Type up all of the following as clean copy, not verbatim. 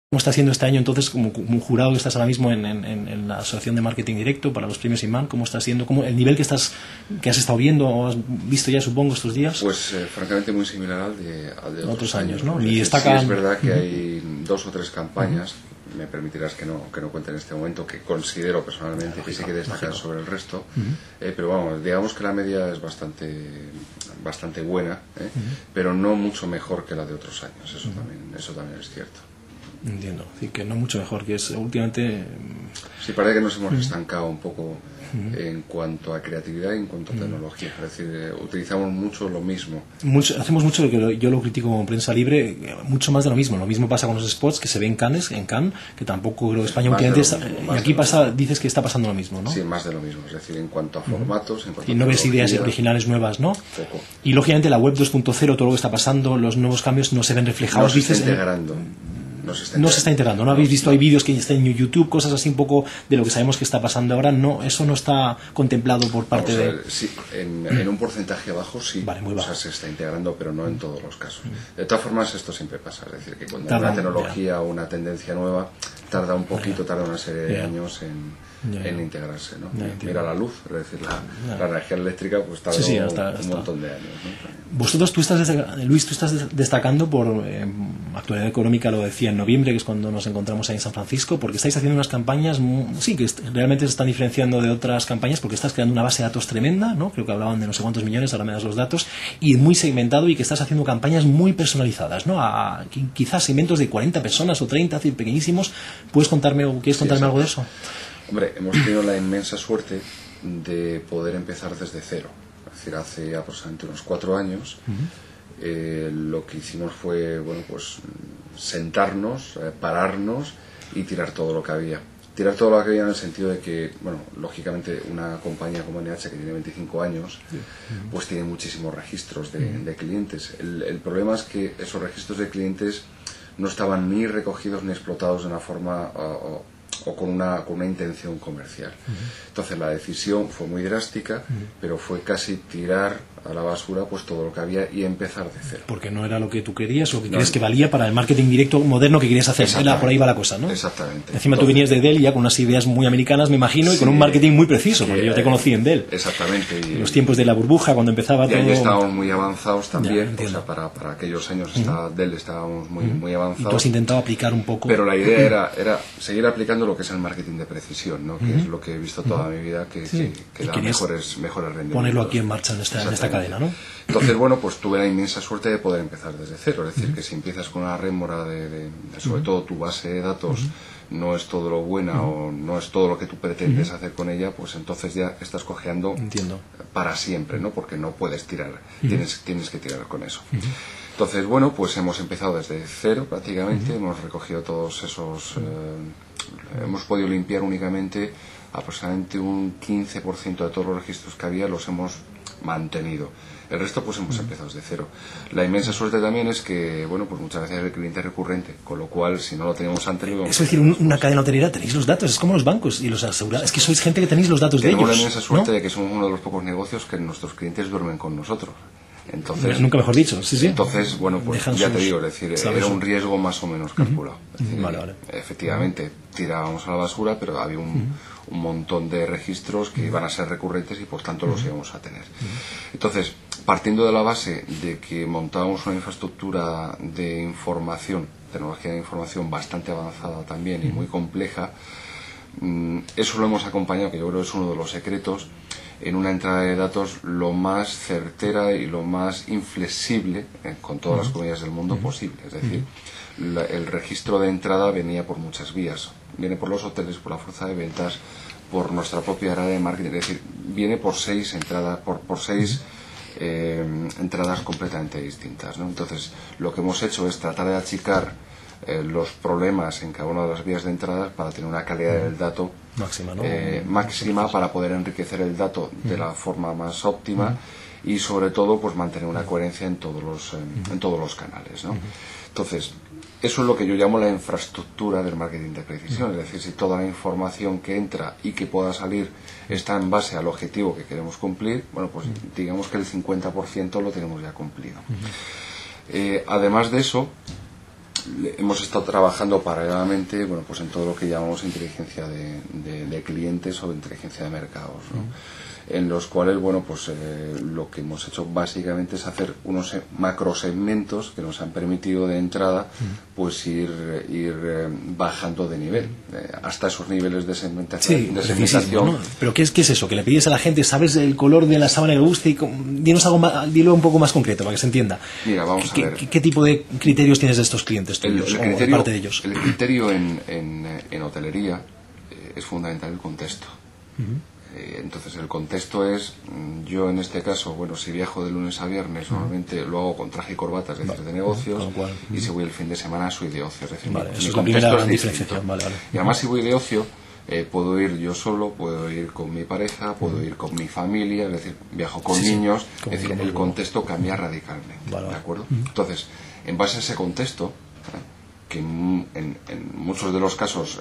¿Cómo está siendo este año entonces como jurado que estás ahora mismo en la Asociación de Marketing Directo para los premios IMAN? ¿Cómo está siendo? ¿Cómo, el nivel que has estado viendo o has visto ya, supongo, estos días? Pues francamente muy similar al de otros años, ¿no? Y destacan... Sí, es verdad que hay 2 o 3 campañas, me permitirás que no cuente en este momento, que considero personalmente que sí que destacan sobre el resto, pero vamos, digamos que la media es bastante buena, pero no mucho mejor que la de otros años, eso también es cierto. Entiendo, así que no mucho mejor, que es últimamente... Sí, parece que nos hemos estancado un poco en cuanto a creatividad y en cuanto a tecnología, es decir, utilizamos mucho lo mismo. Hacemos mucho lo que yo lo critico como prensa libre, mucho más de lo mismo pasa con los spots que se ven en Cannes, que tampoco creo que España últimamente está, y aquí dices que está pasando lo mismo, ¿no? Sí, más de lo mismo, es decir, en cuanto a formatos, en cuanto y no ves ideas originales nuevas, ¿no? Poco. Y lógicamente la web 2.0, todo lo que está pasando, los nuevos cambios no se ven reflejados, no se está integrando. No se está integrando, ¿no? Habéis visto, hay vídeos que están en YouTube, cosas así un poco de lo que sabemos que está pasando ahora, no, eso no está contemplado por parte de... Sí, en un porcentaje bajo sí, vale, muy bajo. O sea, se está integrando, pero no en todos los casos. De todas formas, esto siempre pasa, es decir, que cuando hay una tecnología o una tendencia nueva, tarda un poquito, tarda una serie de años en integrarse, ¿no? Mira la luz, es decir, la energía eléctrica pues tarda un montón de años, ¿no? Vosotros, Luis, tú estás destacando por actualidad económica, lo decía en noviembre, que es cuando nos encontramos ahí en San Francisco, porque estáis haciendo unas campañas, sí, que realmente se están diferenciando de otras campañas, porque estás creando una base de datos tremenda, ¿no? Creo que hablaban de no sé cuántos millones, ahora me das los datos, y muy segmentado, y que estás haciendo campañas muy personalizadas, ¿no? A quizás segmentos de 40 personas o 30, así pequeñísimos. ¿Quieres contarme algo de eso? Hombre, hemos tenido la inmensa suerte de poder empezar desde cero. Es decir, hace aproximadamente unos 4 años lo que hicimos fue, bueno, pues sentarnos, pararnos y tirar todo lo que había. Tirar todo lo que había en el sentido de que, bueno, lógicamente una compañía como NH, que tiene 25 años, pues tiene muchísimos registros de clientes. El problema es que esos registros de clientes no estaban ni recogidos ni explotados de una forma... o con una intención comercial. Entonces la decisión fue muy drástica, pero fue casi tirar a la basura pues todo lo que había y empezar de cero. Porque no era lo que tú querías o que crees que valía para el marketing directo moderno que querías hacer. Por ahí va la cosa, ¿no? Exactamente. Encima tú venías de Dell ya con unas ideas muy americanas, me imagino, y con un marketing muy preciso, porque yo te conocí en Dell. Exactamente. En los tiempos de la burbuja, cuando empezaba todo... Ya estábamos muy avanzados también, o sea, para aquellos años Dell estábamos muy avanzados. Y tú has intentado aplicar un poco... Pero la idea era seguir aplicando lo que es el marketing de precisión, ¿no? Que es lo que he visto toda mi vida, que da mejores rendimientos. Ponerlo aquí en marcha en esta cadena, ¿no? Entonces, bueno, pues tuve la inmensa suerte de poder empezar desde cero. Es decir, que si empiezas con una rémora de sobre todo tu base de datos, no es todo lo buena o no es todo lo que tú pretendes hacer con ella, pues entonces ya estás cojeando para siempre, ¿no? Porque no puedes tirar, tienes que tirar con eso. Entonces, bueno, pues hemos empezado desde cero prácticamente, hemos recogido todos esos... hemos podido limpiar únicamente aproximadamente un 15% de todos los registros que había, los hemos mantenido. El resto pues hemos empezado desde cero. La inmensa suerte también es que, bueno, pues muchas veces el cliente es recurrente, con lo cual si no lo teníamos antes... Es decir, una cadena hotelera tenéis los datos, es como los bancos y los asegurados, es que sois gente que tenéis los datos de ellos. Tenemos la inmensa suerte de que somos uno de los pocos negocios que nuestros clientes duermen con nosotros. Entonces, nunca mejor dicho, sí. Entonces, bueno, pues ya te digo, es decir, era un riesgo más o menos calculado. Decir, vale. Efectivamente, tirábamos a la basura, pero había un montón de registros que iban a ser recurrentes y por tanto los íbamos a tener. Entonces, partiendo de la base de que montábamos una infraestructura de información, tecnología de información bastante avanzada también y muy compleja, eso lo hemos acompañado, que yo creo que es uno de los secretos, en una entrada de datos lo más certera y lo más inflexible, con todas las comillas del mundo, posible. Es decir, el registro de entrada venía por muchas vías. Viene por los hoteles, por la fuerza de ventas, por nuestra propia área de marketing. Es decir, viene por 6 entradas, por 6 entradas completamente distintas, ¿no? Entonces, lo que hemos hecho es tratar de achicar los problemas en cada una de las vías de entrada para tener una calidad del dato máxima, ¿no? Máxima, para poder enriquecer el dato de la forma más óptima y sobre todo pues mantener una coherencia en todos los canales, ¿no? Entonces, eso es lo que yo llamo la infraestructura del marketing de precisión, es decir, si toda la información que entra y que pueda salir está en base al objetivo que queremos cumplir, bueno, pues digamos que el 50% lo tenemos ya cumplido. Además de eso, hemos estado trabajando paralelamente, bueno, pues en todo lo que llamamos inteligencia de clientes o inteligencia de mercados, ¿no? En los cuales, bueno, pues lo que hemos hecho básicamente es hacer unos macrosegmentos que nos han permitido de entrada pues ir bajando de nivel hasta esos niveles de segmentación. Sí, ¿no? Pero ¿qué es eso? Que le pides a la gente, ¿sabes el color de la sábana que le gusta? Dinos algo más, dilo un poco más concreto para que se entienda. Mira, vamos a ver. ¿Qué tipo de criterios tienes de estos clientes tuyos o parte de ellos? El criterio en hotelería es fundamental el contexto. Entonces el contexto es, yo en este caso, bueno, si viajo de lunes a viernes, normalmente lo hago con traje y corbata, es decir, de negocios, y si voy el fin de semana soy de ocio, es decir, vale, mi eso es la contexto primera es diferenciación. Vale. Y además si voy de ocio, puedo ir yo solo, puedo ir con mi pareja, puedo ir con mi familia, es decir, viajo con niños, es decir, el contexto cambia radicalmente, ¿de acuerdo? Entonces, en base a ese contexto, que en muchos de los casos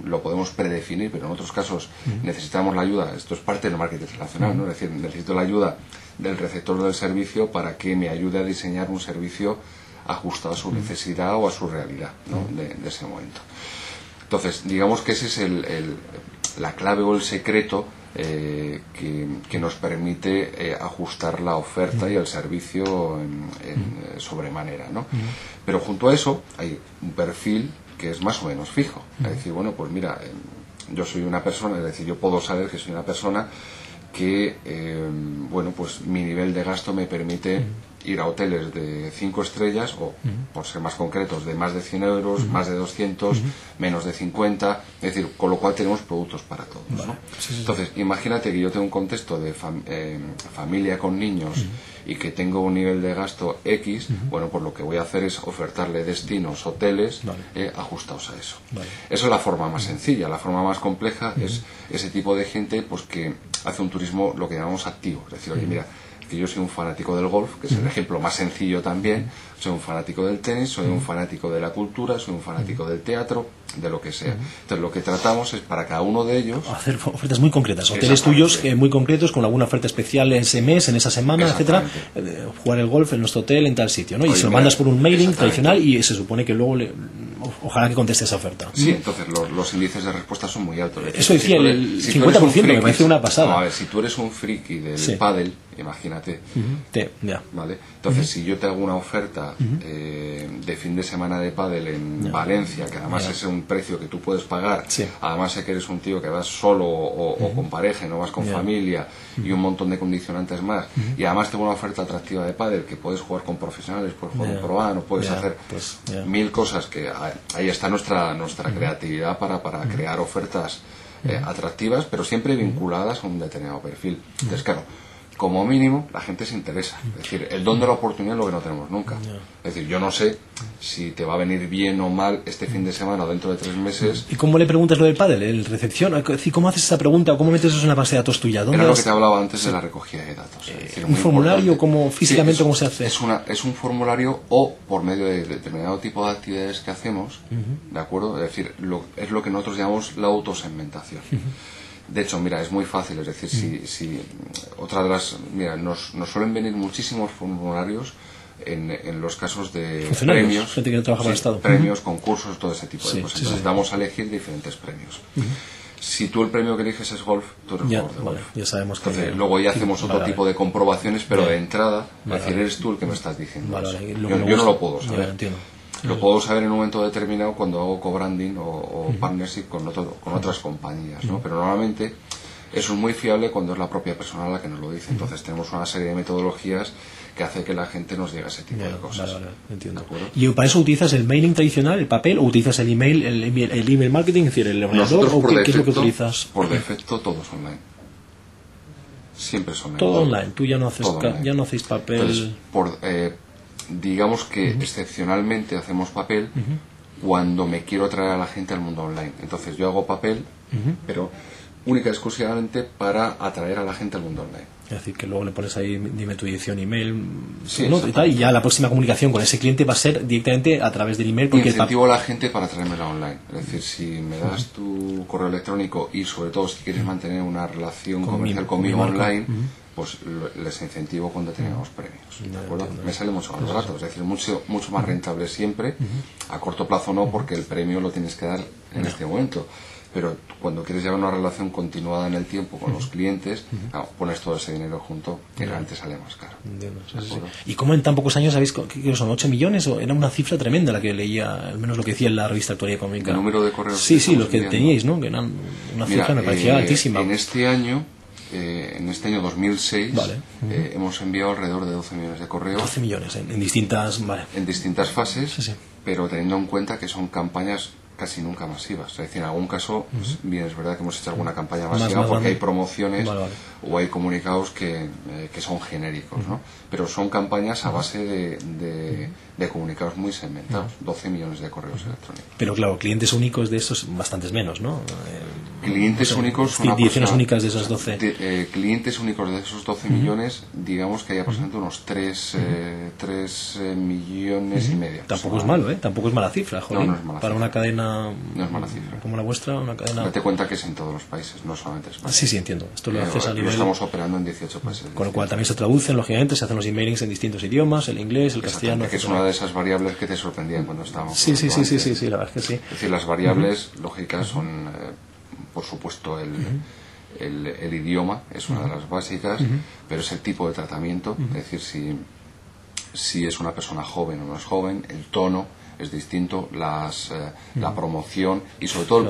lo podemos predefinir, pero en otros casos necesitamos la ayuda, esto es parte del marketing relacional, ¿no? Es decir, necesito la ayuda del receptor del servicio para que me ayude a diseñar un servicio ajustado a su necesidad o a su realidad, ¿no? de ese momento. Entonces, digamos que ese es la clave o el secreto que nos permite ajustar la oferta y el servicio en sobremanera, ¿no? Pero junto a eso hay un perfil que es más o menos fijo. Es decir, bueno, pues mira, yo soy una persona, es decir, yo puedo saber que soy una persona que, bueno, pues mi nivel de gasto me permite ir a hoteles de 5 estrellas o, por ser más concretos, de más de 100 euros, más de 200, menos de 50, es decir, con lo cual tenemos productos para todos, ¿no? Entonces, imagínate que yo tengo un contexto de familia con niños y que tengo un nivel de gasto X, bueno, pues lo que voy a hacer es ofertarle destinos, hoteles, ajustados a eso. Esa es la forma más sencilla. La forma más compleja es ese tipo de gente pues que hace un turismo, lo que llamamos activo, es decir, oye, mira, que yo soy un fanático del golf, que es el ejemplo más sencillo también, soy un fanático del tenis, soy un fanático de la cultura, soy un fanático del teatro, de lo que sea. Entonces lo que tratamos es para cada uno de ellos hacer ofertas muy concretas, hoteles tuyos muy concretos, con alguna oferta especial en ese mes, en esa semana, etcétera, jugar el golf en nuestro hotel en tal sitio, ¿no? Y se lo mandas por un mailing tradicional y se supone que luego ojalá que conteste esa oferta. Sí, entonces los índices de respuesta son muy altos. Eso decía, el 50%, me parece una pasada. No, a ver, si tú eres un friki del pádel, imagínate, ¿vale? Entonces, si yo te hago una oferta de fin de semana de pádel en Valencia, que además es un precio que tú puedes pagar, además sé que eres un tío que vas solo o con pareja, no vas con familia, y un montón de condicionantes más, y además tengo una oferta atractiva de pádel, que puedes jugar con profesionales, puedes jugar con Pro A, no puedes hacer mil cosas, que ahí está nuestra creatividad para crear ofertas atractivas, pero siempre vinculadas a un determinado perfil. Entonces, claro, como mínimo la gente se interesa, es decir, el don de la oportunidad es lo que no tenemos nunca, es decir, yo no sé si te va a venir bien o mal este fin de semana o dentro de 3 meses. ¿Y cómo le preguntas lo del pádel? ¿El recepción? ¿Cómo haces esa pregunta o cómo metes eso en la base de datos tuya? Era lo que te hablaba antes de la recogida de datos, es decir, un formulario, ¿cómo físicamente cómo se hace? Es un formulario o por medio de determinado tipo de actividades que hacemos, ¿de acuerdo? Es decir, es lo que nosotros llamamos la autosegmentación. De hecho, mira, es muy fácil, es decir, si otra de las... Mira, nos suelen venir muchísimos formularios en los casos de premios, gente que no trabaja para el Estado. Premios, concursos, todo ese tipo de cosas. Entonces damos a elegir diferentes premios. Si tú el premio que eliges es golf, tú eres jugador de golf. Ya sabemos que... Entonces, luego ya hacemos otro tipo de comprobaciones, pero de entrada, es decir, eres tú el que me estás diciendo eso. Yo no lo puedo saber. Lo puedo saber en un momento determinado cuando hago co-branding o partnership con otras compañías, ¿no? Pero normalmente eso es muy fiable cuando es la propia persona la que nos lo dice. Entonces tenemos una serie de metodologías que hace que la gente nos diga ese tipo de cosas. Entiendo. ¿Y para eso utilizas el mailing tradicional, el papel, o utilizas el email marketing, es decir, el ordenador, o qué es lo que utilizas? Por defecto todo es online. Siempre es online. Todo online. Tú ya no hacéis papel. Entonces, digamos que excepcionalmente hacemos papel cuando me quiero traer a la gente al mundo online. Entonces yo hago papel, pero única y exclusivamente para atraer a la gente al mundo online. Es decir, que luego le pones ahí, dime tu dirección, email, Sí, ¿no? Y tal, y ya la próxima comunicación con ese cliente va a ser directamente a través del email. Porque incentivo a la gente para traérmela online. Es decir, si me das tu correo electrónico y sobre todo si quieres mantener una relación comercial conmigo online, pues les incentivo cuando tengamos premios. ¿De acuerdo? Me sale mucho más barato, es decir, mucho más rentable siempre. A corto plazo no, porque el premio lo tienes que dar en este momento. Pero cuando quieres llevar una relación continuada en el tiempo con los clientes, pones todo ese dinero junto, que realmente sale más caro. ¿Y cómo en tan pocos años sabéis que son 8 millones? ¿O era una cifra tremenda la que leía, al menos lo que decía en la revista Actualidad Económica? ¿El número de correos? Sí, los que teníais, ¿no? Que eran una cifra, me parecía altísima. En este año 2006, hemos enviado alrededor de 12 millones de correos. 12 millones en distintas... En distintas fases, pero teniendo en cuenta que son campañas casi nunca masivas. Es decir, en algún caso, pues, bien, es verdad que hemos hecho alguna campaña masiva porque hay promociones o hay comunicados que son genéricos, ¿no? Pero son campañas a base de comunicados muy segmentados. 12 millones de correos electrónicos. Pero claro, clientes únicos de esos, bastantes menos, ¿no? Clientes únicos son direcciones únicas de esos 12. Clientes únicos de esos 12 millones, digamos que hay aproximadamente unos 3 millones y medio. Tampoco es malo, ¿eh? Tampoco es mala cifra, joder. No es mala para cifra. Una cadena no es mala cifra. Como la vuestra, una cadena... Date cuenta que es en todos los países, no solamente en España. Sí, entiendo. Esto lo haces a nivel... Estamos operando en 18 países. Con lo cual también se traducen, lógicamente, se hacen los emailings en distintos idiomas, el inglés, el castellano... Que es una de esas variables que te sorprendían cuando estábamos... Sí, la verdad es que sí. Es decir, las variables lógicas son, por supuesto, el idioma es una de las básicas, pero es el tipo de tratamiento, es decir, si es una persona joven o no es joven, el tono es distinto, la promoción y sobre todo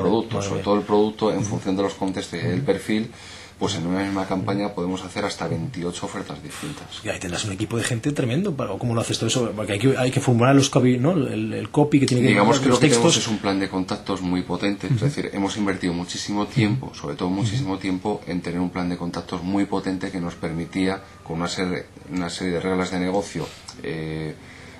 el producto, en función de los contextos y el perfil, pues en una misma campaña podemos hacer hasta 28 ofertas distintas. Y ahí tendrás un equipo de gente tremendo. ¿Cómo lo haces todo eso? Porque hay que formular los copy, ¿no? El copy que tiene que... Digamos que lo que tenemos es un plan de contactos muy potente. Es decir, hemos invertido muchísimo tiempo, sobre todo muchísimo tiempo, en tener un plan de contactos muy potente que nos permitía, con una serie de reglas de negocio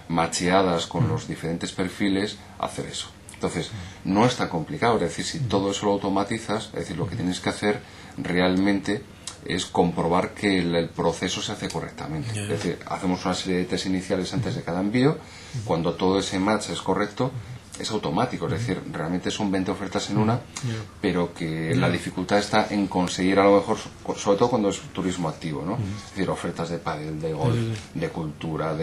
macheadas con los diferentes perfiles, hacer eso. Entonces, no es tan complicado. Es decir, si todo eso lo automatizas, es decir, lo que tienes que hacer realmente es comprobar que el proceso se hace correctamente. Es decir, hacemos una serie de test iniciales antes de cada envío. Cuando todo ese match es correcto, es automático. Es decir, realmente son 20 ofertas en una, pero que la dificultad está en conseguir, a lo mejor, sobre todo cuando es turismo activo, ¿no? Es decir, ofertas de pádel, de golf, de cultura,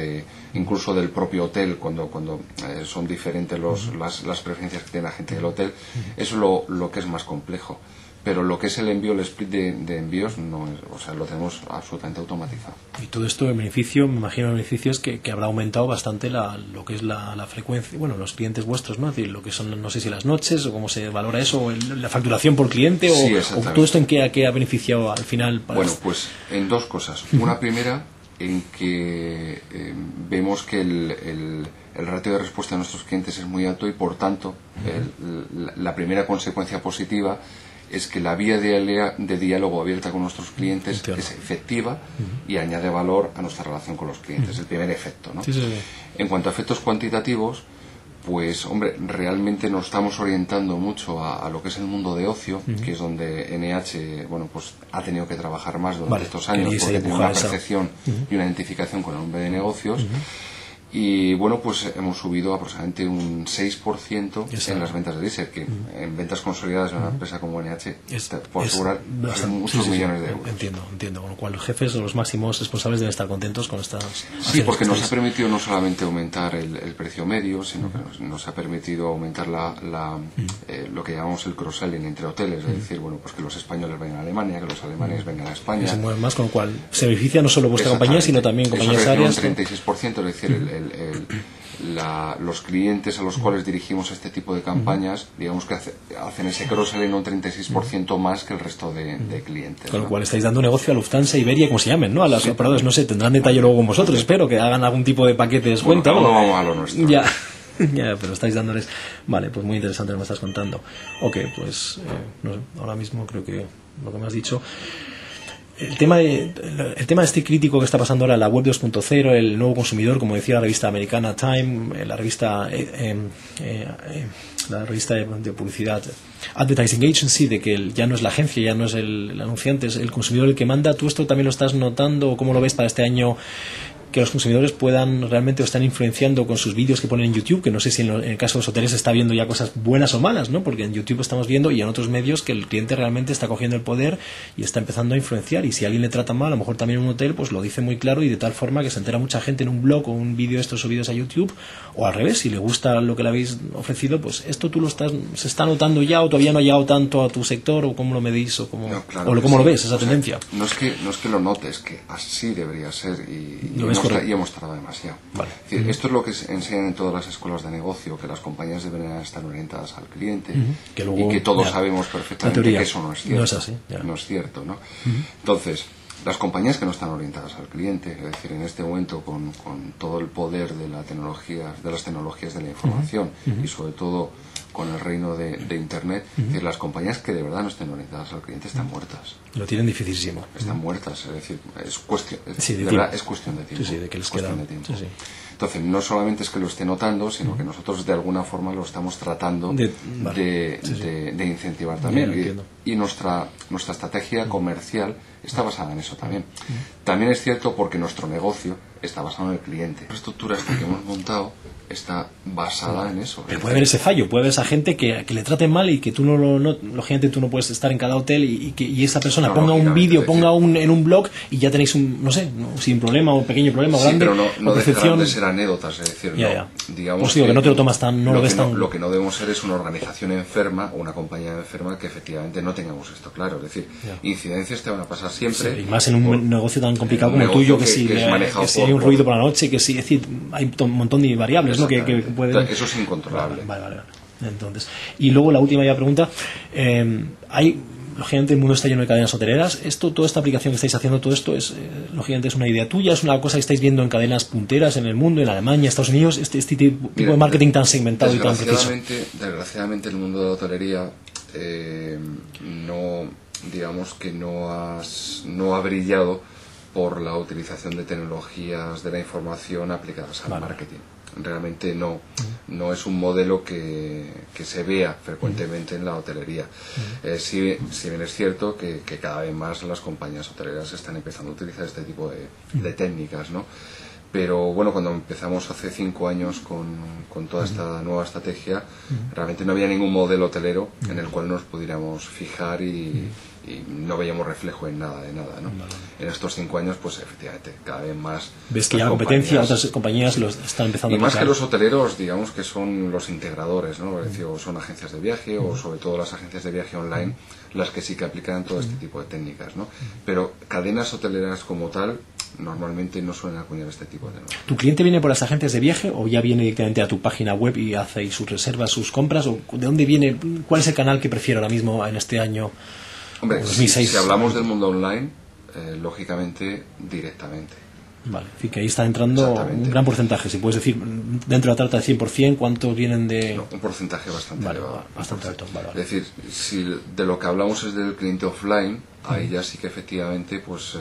incluso del propio hotel, cuando son diferentes las preferencias que tiene la gente del hotel. Eso es lo que es más complejo. Pero lo que es el envío, el split de envíos, no es, o sea, lo tenemos absolutamente automatizado. Y todo esto, el beneficio, me imagino el beneficio es que habrá aumentado bastante lo que es la frecuencia, bueno, los clientes vuestros, ¿no? Es decir, lo que son, no sé si las noches, o cómo se valora eso, o la facturación por cliente, o todo esto en qué ha beneficiado al final. Bueno, pues en dos cosas. Una primera, en que vemos que el ratio de respuesta de nuestros clientes es muy alto y, por tanto, la primera consecuencia positiva es que la vía de diálogo abierta con nuestros clientes es efectiva y añade valor a nuestra relación con los clientes. El primer efecto, ¿no? En cuanto a efectos cuantitativos, pues, hombre, realmente nos estamos orientando mucho a lo que es el mundo de ocio, que es donde NH, bueno, pues ha tenido que trabajar más durante estos años porque tiene una percepción y una identificación con el nombre de negocios. Y bueno, pues hemos subido aproximadamente un 6% en las ventas de diésel, que en ventas consolidadas de una empresa como NH puede asegurar muchos millones de euros. Entiendo, con lo cual los jefes o los máximos responsables deben estar contentos con estas... Sí, porque nos ha permitido no solamente aumentar el precio medio, sino que nos ha permitido aumentar lo que llamamos el cross-selling entre hoteles, es decir, bueno, pues que los españoles vengan a Alemania, que los alemanes vengan a España. Se mueven más, con lo cual se beneficia no solo vuestra compañía, sino también compañías áreas. Un 36%, es decir, los clientes a los cuales dirigimos este tipo de campañas, digamos que hacen ese cross-selling un 36% más que el resto de clientes. Con lo cual estáis dando negocio a Lufthansa, Iberia, como se llamen, ¿no? A los operadores, no sé, tendrán detalle luego con vosotros, espero que hagan algún tipo de paquete de descuento. Bueno, no vamos a lo nuestro. Ya, pero estáis dándoles... Vale, pues muy interesante lo que me estás contando. Ok, pues no sé, ahora mismo creo que lo que me has dicho... El tema de este crítico que está pasando ahora, la web 2.0, el nuevo consumidor, como decía la revista americana Time, la revista la revista de publicidad, Advertising Agency, de que ya no es la agencia, ya no es el anunciante, es el consumidor el que manda. ¿Tú esto también lo estás notando? ¿Cómo lo ves para este año? Que los consumidores puedan realmente o están influenciando con sus vídeos que ponen en YouTube, que no sé si en el caso de los hoteles se está viendo ya cosas buenas o malas, ¿no? Porque en YouTube estamos viendo y en otros medios que el cliente realmente está cogiendo el poder y está empezando a influenciar, y si alguien le trata mal, a lo mejor también en un hotel, pues lo dice muy claro y de tal forma que se entera mucha gente en un blog o un vídeo de estos subidos a YouTube, o al revés, si le gusta lo que le habéis ofrecido, pues esto tú se está notando ya, o todavía no ha llegado tanto a tu sector, o cómo lo medís, o cómo, no, claro o cómo sí. lo ves, esa tendencia. No es que lo notes, que así debería ser, y hemos tardado demasiado. Vale. Es decir, esto es lo que enseñan en todas las escuelas de negocio, que las compañías deben estar orientadas al cliente, que luego, y que todos sabemos perfectamente que eso no es cierto. No es así, no es cierto, ¿no? Entonces, las compañías que no están orientadas al cliente, es decir, en este momento con todo el poder de las tecnologías de la información, y sobre todo con el reino de Internet, es decir, las compañías que de verdad no estén orientadas al cliente están muertas. Lo tienen dificilísimo. Están muertas, es decir, es cuestión de tiempo. Sí, de que les queda tiempo. Sí. Entonces, no solamente es que lo esté notando, sino que nosotros de alguna forma lo estamos tratando de incentivar también. Y nuestra estrategia comercial está basada en eso también. También es cierto porque nuestro negocio está basado en el cliente. La estructura esta que hemos montado está basada en eso. Pero puede haber ese fallo, puede haber esa gente que le traten mal y que tú lógicamente tú no puedes estar en cada hotel y esa persona ponga un vídeo, ponga en un blog y ya tenéis sin problema, o pequeño problema o grande. Pero no dejarán de ser anécdotas, es decir, digamos pues que no te lo tomas tan, no lo ves tan... Lo que no debemos ser es una organización enferma o una compañía enferma que efectivamente no tengamos esto claro. Es decir, incidencias te van a pasar siempre. Sí, y más en un negocio tan complicado como el tuyo, que si hay un ruido por la noche, que si, es decir, hay un montón de variables, ¿no? que pueden... Eso es incontrolable. Vale. Entonces, y luego la última pregunta, lógicamente el mundo está lleno de cadenas hoteleras. Toda esta aplicación que estáis haciendo, todo esto es lógicamente es una idea tuya, es una cosa que estáis viendo en cadenas punteras en el mundo, en Alemania, Estados Unidos, este tipo de marketing tan segmentado y tan preciso. Desgraciadamente el mundo de la hotelería digamos que no ha brillado por la utilización de tecnologías de la información aplicadas al marketing. Realmente no es un modelo que se vea frecuentemente en la hotelería. Si bien es cierto que cada vez más las compañías hoteleras están empezando a utilizar este tipo de técnicas, ¿no? Pero bueno, cuando empezamos hace 5 años con toda esta nueva estrategia, realmente no había ningún modelo hotelero en el cual nos pudiéramos fijar y no veíamos reflejo en nada de nada, ¿no? En estos 5 años, pues efectivamente, cada vez más... ¿Ves que ya la competencia, otras compañías lo están empezando a aplicar? Y más que los hoteleros, digamos que son los integradores, ¿no? Es decir, o son agencias de viaje, o sobre todo las agencias de viaje online, las que sí que aplican todo este tipo de técnicas, ¿no? Pero cadenas hoteleras como tal, normalmente no suelen acuñar este tipo de técnicas. ¿Tu cliente viene por las agencias de viaje o ya viene directamente a tu página web y hace sus reservas, sus compras? ¿O de dónde viene? ¿Cuál es el canal que prefiere ahora mismo en este año? Hombre, si hablamos del mundo online, lógicamente directamente. Vale, es decir, que ahí está entrando un gran porcentaje. Si puedes decir, dentro de la tarta del 100%, ¿cuántos vienen de...? No, un porcentaje bastante elevado. Bastante alto. Vale. Es decir, si de lo que hablamos es del cliente offline, ahí ya sí que efectivamente, pues...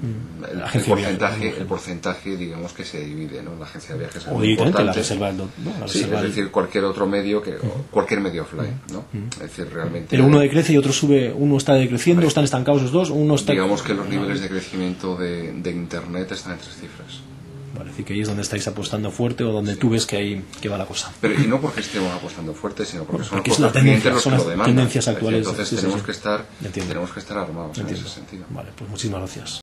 el porcentaje, digamos, que se divide, ¿no? La agencia de viajes es muy importante. La reserva, es decir, cualquier otro medio, cualquier medio offline, ¿no? Es decir, realmente... Pero uno decrece y otro sube, uno está decreciendo, están estancados los dos, Digamos que los niveles de crecimiento de Internet están en 3 cifras. Vale, es decir, que ahí es donde estáis apostando fuerte o donde tú ves que va la cosa. Pero y no porque estemos apostando fuerte, sino porque son los clientes los que lo demandan. Tendencias actuales. Entonces tenemos que estar armados en ese sentido. Vale, pues muchísimas gracias.